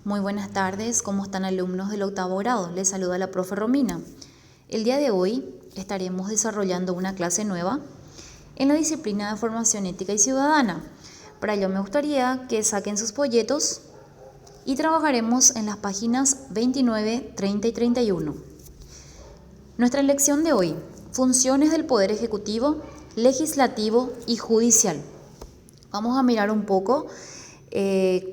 Muy buenas tardes, ¿cómo están alumnos del octavo grado? Les saluda la profe Romina. El día de hoy estaremos desarrollando una clase nueva en la disciplina de formación ética y ciudadana. Para ello me gustaría que saquen sus folletos y trabajaremos en las páginas 29, 30 y 31. Nuestra lección de hoy, funciones del Poder Ejecutivo, Legislativo y Judicial. Vamos a mirar un poco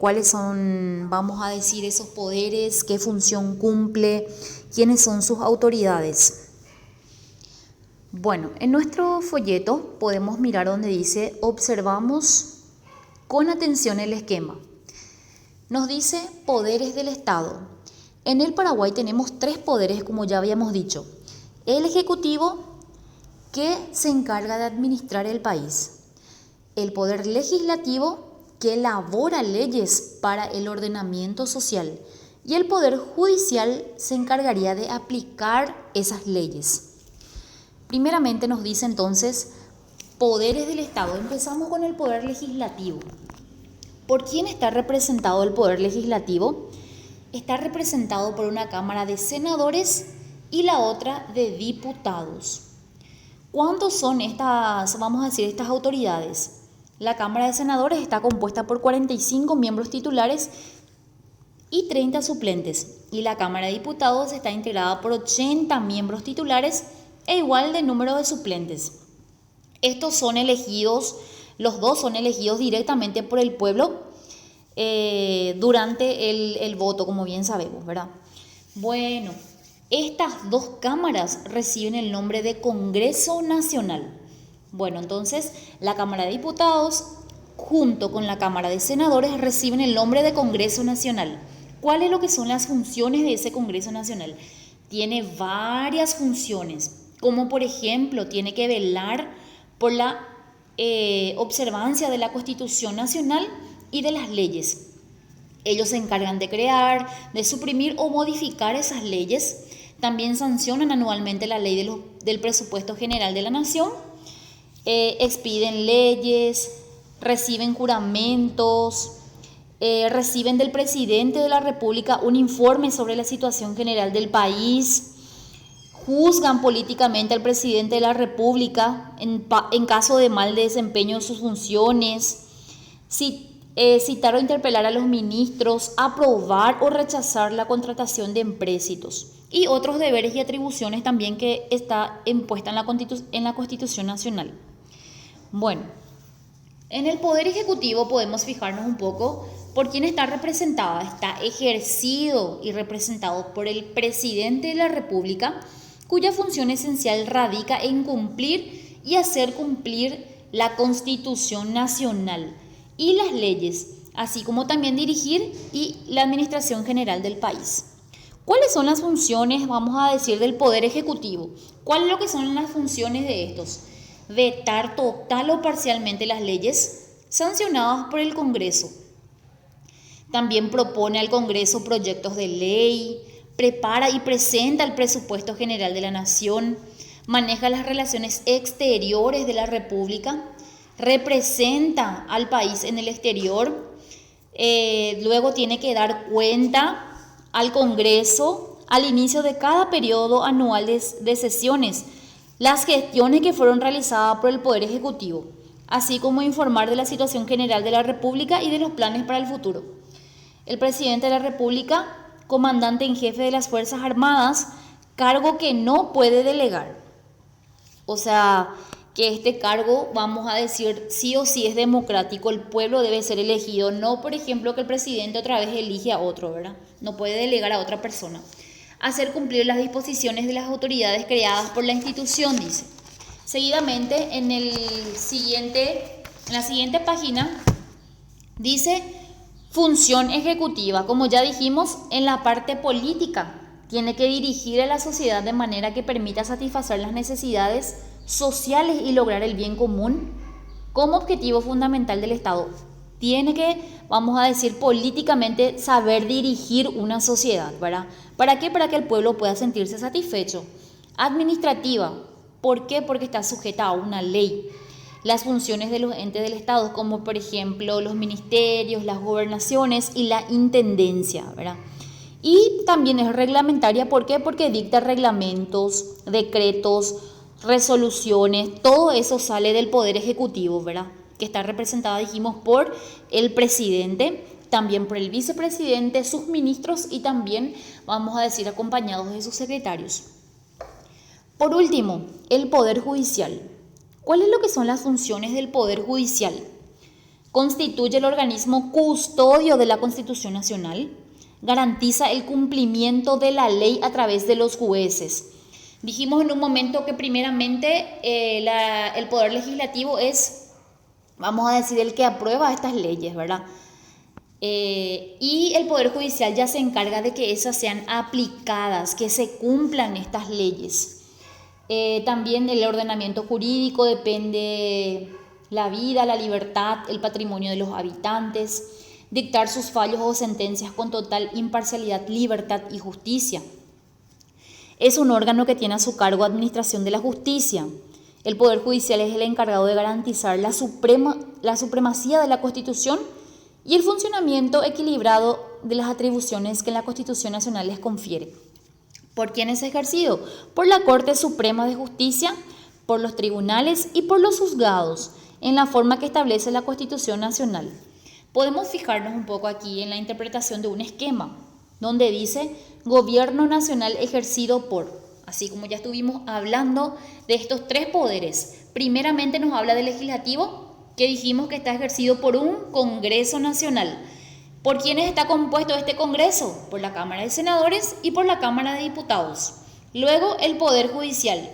cuáles son, vamos a decir, esos poderes, qué función cumple, quiénes son sus autoridades. Bueno, en nuestro folleto podemos mirar donde dice observamos con atención el esquema. Nos dice poderes del Estado. En el Paraguay tenemos 3 poderes, como ya habíamos dicho. El Ejecutivo, que se encarga de administrar el país. El Poder Legislativo, que elabora leyes para el ordenamiento social, y el Poder Judicial se encargaría de aplicar esas leyes. Primeramente nos dice entonces poderes del Estado. Empezamos con el Poder Legislativo. ¿Por quién está representado el Poder Legislativo? Está representado por una Cámara de Senadores y la otra de Diputados. ¿Cuántos son estas, vamos a decir, estas autoridades? La Cámara de Senadores está compuesta por 45 miembros titulares y 30 suplentes. Y la Cámara de Diputados está integrada por 80 miembros titulares e igual de número de suplentes. Estos son elegidos, los dos son elegidos directamente por el pueblo durante el voto, como bien sabemos, ¿verdad? Bueno, estas dos cámaras reciben el nombre de Congreso Nacional. Bueno, entonces la Cámara de Diputados junto con la Cámara de Senadores reciben el nombre de Congreso Nacional. ¿Cuáles lo que son las funciones de ese Congreso Nacional? Tiene varias funciones, como por ejemplo tiene que velar por la observancia de la Constitución Nacional y de las leyes. Ellos se encargan de crear, de suprimir o modificar esas leyes. También sancionan anualmente la ley del presupuesto general de la Nación. Expiden leyes, reciben juramentos, reciben del presidente de la República un informe sobre la situación general del país, juzgan políticamente al presidente de la República en caso de mal desempeño de sus funciones, citar o interpelar a los ministros, aprobar o rechazar la contratación de empréstitos y otros deberes y atribuciones también que está impuesta en la Constitución Nacional. Bueno, en el Poder Ejecutivo podemos fijarnos un poco por quién está representada. Está ejercido y representado por el presidente de la República, cuya función esencial radica en cumplir y hacer cumplir la Constitución Nacional y las leyes, así como también dirigir y la administración general del país. ¿Cuáles son las funciones, vamos a decir, del Poder Ejecutivo? ¿Cuáles lo que son las funciones de estos? Vetar total o parcialmente las leyes sancionadas por el Congreso. También propone al Congreso proyectos de ley, prepara y presenta el presupuesto general de la Nación, maneja las relaciones exteriores de la República, representa al país en el exterior, luego tiene que dar cuenta al Congreso al inicio de cada periodo anual de sesiones, las gestiones que fueron realizadas por el Poder Ejecutivo, así como informar de la situación general de la República y de los planes para el futuro. El presidente de la República, comandante en jefe de las Fuerzas Armadas, cargo que no puede delegar. O sea, que este cargo, vamos a decir, sí o sí es democrático, el pueblo debe ser elegido, no por ejemplo que el presidente otra vez elige a otro, ¿verdad? No puede delegar a otra persona. Hacer cumplir las disposiciones de las autoridades creadas por la institución, dice. Seguidamente, en la siguiente página, dice función ejecutiva. Como ya dijimos, en la parte política, tiene que dirigir a la sociedad de manera que permita satisfacer las necesidades sociales y lograr el bien común como objetivo fundamental del Estado. Tiene que, vamos a decir, políticamente saber dirigir una sociedad, ¿verdad? ¿Para qué? Para que el pueblo pueda sentirse satisfecho. Administrativa, ¿por qué? Porque está sujeta a una ley. las funciones de los entes del Estado, como por ejemplo los ministerios, las gobernaciones y la intendencia, ¿verdad? Y también es reglamentaria, ¿por qué? Porque dicta reglamentos, decretos, resoluciones, todo eso sale del Poder Ejecutivo, ¿verdad? Que está representada, dijimos, por el presidente, también por el vicepresidente, sus ministros y también, vamos a decir, acompañados de sus secretarios. Por último, el Poder Judicial. ¿Cuáles es lo que son las funciones del Poder Judicial? Constituye el organismo custodio de la Constitución Nacional, garantiza el cumplimiento de la ley a través de los jueces. Dijimos en un momento que primeramente el Poder Legislativo es, vamos a decir, el que aprueba estas leyes, ¿verdad? Y el Poder Judicial ya se encarga de que esas sean aplicadas, que se cumplan estas leyes. También del ordenamiento jurídico depende la vida, la libertad, el patrimonio de los habitantes, dictar sus fallos o sentencias con total imparcialidad, libertad y justicia. Es un órgano que tiene a su cargo administración de la justicia. El Poder Judicial es el encargado de garantizar la supremacía de la Constitución y el funcionamiento equilibrado de las atribuciones que la Constitución Nacional les confiere. ¿Por quién es ejercido? Por la Corte Suprema de Justicia, por los tribunales y por los juzgados, en la forma que establece la Constitución Nacional. Podemos fijarnos un poco aquí en la interpretación de un esquema, donde dice Gobierno Nacional ejercido por, así como ya estuvimos hablando de estos tres poderes. Primeramente nos habla del legislativo, que dijimos que está ejercido por un Congreso Nacional. ¿Por quiénes está compuesto este Congreso? Por la Cámara de Senadores y por la Cámara de Diputados. Luego, el Poder Judicial.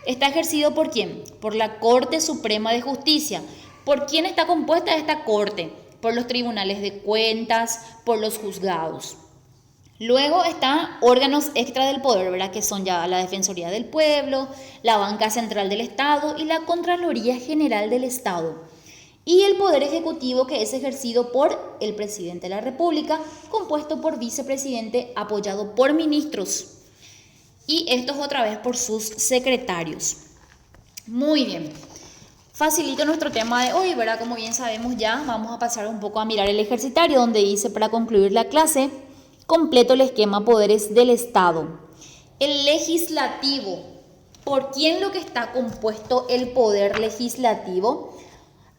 ¿Está ejercido por quién? Por la Corte Suprema de Justicia. ¿Por quién está compuesta esta Corte? Por los tribunales de cuentas, por los juzgados. Luego están órganos extra del poder, ¿verdad? Que son ya la Defensoría del Pueblo, la Banca Central del Estado y la Contraloría General del Estado. Y el Poder Ejecutivo, que es ejercido por el Presidente de la República, compuesto por vicepresidente, apoyado por ministros. Y estos otra vez por sus secretarios. Muy bien. Facilito nuestro tema de hoy, ¿verdad? Como bien sabemos ya, vamos a pasar un poco a mirar el ejercitario, donde dice, para concluir la clase, completo el esquema poderes del Estado. El legislativo. ¿Por quién lo que está compuesto el poder legislativo?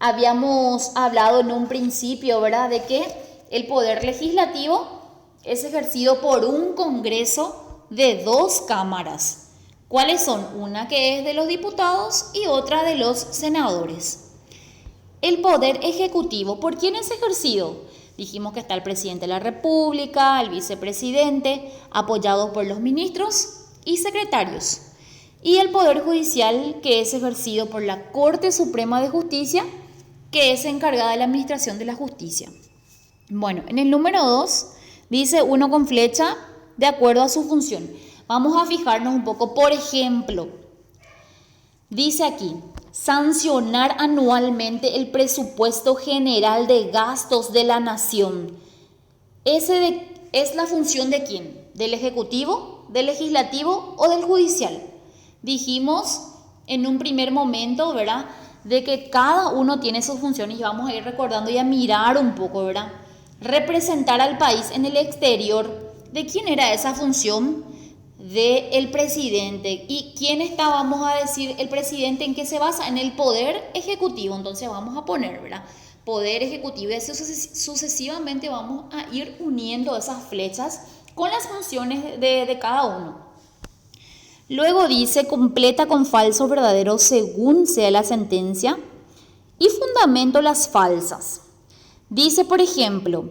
Habíamos hablado en un principio, ¿verdad?, de que el poder legislativo es ejercido por un Congreso de dos cámaras. ¿Cuáles son? Una que es de los diputados y otra de los senadores. El poder ejecutivo, ¿por quién es ejercido? Dijimos que está el presidente de la República, el vicepresidente, apoyado por los ministros y secretarios. Y el poder judicial, que es ejercido por la Corte Suprema de Justicia, que es encargada de la administración de la justicia. Bueno, en el número 2 dice uno con flecha de acuerdo a su función. Vamos a fijarnos un poco, por ejemplo, dice aquí, sancionar anualmente el presupuesto general de gastos de la nación. ¿Es la función de quién? ¿Del Ejecutivo, del Legislativo o del Judicial? Dijimos en un primer momento, ¿verdad?, de que cada uno tiene sus funciones y vamos a ir recordando y a mirar un poco, ¿verdad? Representar al país en el exterior. ¿De quién era esa función? Del presidente. ¿Y quién está, vamos a decir, el presidente en qué se basa? En el poder ejecutivo. Entonces vamos a poner, ¿verdad?, poder ejecutivo, y así sucesivamente vamos a ir uniendo esas flechas con las funciones de cada uno. Luego dice, completa con falso o verdadero según sea la sentencia y fundamento las falsas. Dice, por ejemplo,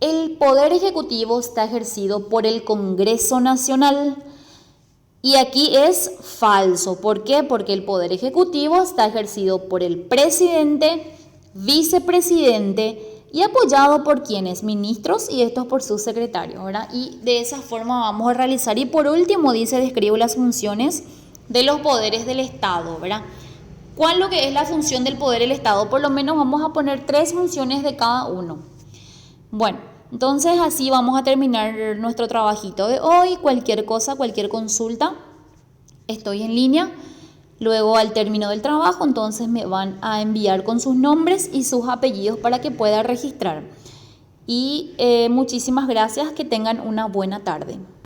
el poder ejecutivo está ejercido por el Congreso Nacional y aquí es falso. ¿Por qué? Porque el poder ejecutivo está ejercido por el presidente, vicepresidente y apoyado por quienes, ministros, y estos por sus secretarios, ¿verdad? Y de esa forma vamos a realizar. Y por último dice, describo las funciones de los poderes del Estado, ¿verdad? ¿Cuál lo que es la función del poder del Estado? Por lo menos vamos a poner 3 funciones de cada uno. Bueno, entonces así vamos a terminar nuestro trabajito de hoy. Cualquier cosa, cualquier consulta, estoy en línea. Luego, al término del trabajo, entonces me van a enviar con sus nombres y sus apellidos para que pueda registrar. Y muchísimas gracias, que tengan una buena tarde.